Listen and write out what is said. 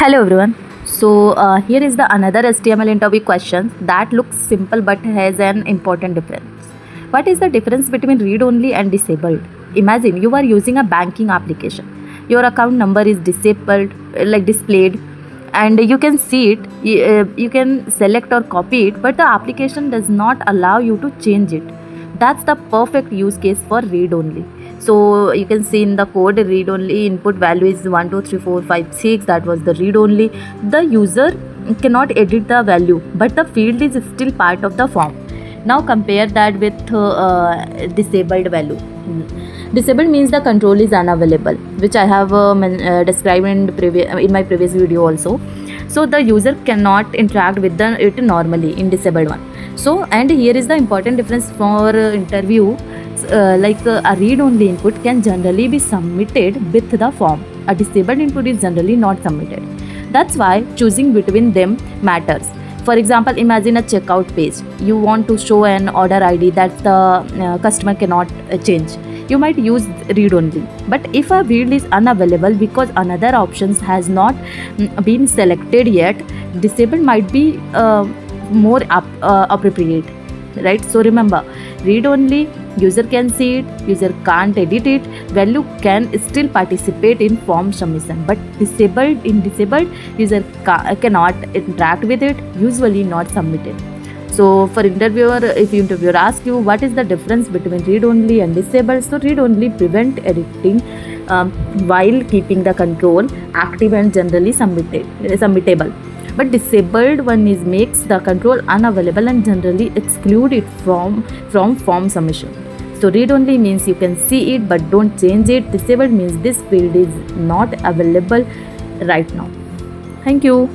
Hello everyone. Here is the another HTML interview question that looks simple but has an important difference. What is the difference between read only and disabled? Imagine you are using a banking application. Your account number is displayed, and you can see it. You can select or copy it, but the application does not allow you to change it. That's the perfect use case for read only. So you can see in the code, read only input value is 1 2 3 4 5 6. That was the read only. The user cannot edit the value, but the field is still part of the form. Now compare that with disabled value. Disabled means the control is unavailable, which I have described in my previous video also. So the user cannot interact with it normally in disabled one. So, and here is the important difference for interview. A read-only input can generally be submitted with the form. A disabled input is generally not submitted. That's why choosing between them matters. For example, imagine a checkout page. You want to show an order ID that the customer cannot change. You might use read only. But if a field is unavailable because another options has not been selected yet, disabled might be more appropriate, right? So remember, read only, user can see it, user can't edit it, value can still participate in form submission, but disabled user cannot interact with it, usually not submitted. So for interviewer, if interviewer asks you what is the difference between read only and disabled, so read only prevent editing while keeping the control active and generally submittable. But disabled one is makes the control unavailable and generally exclude it from form submission. So read only means you can see it but don't change it. Disabled means this field is not available right now. Thank you.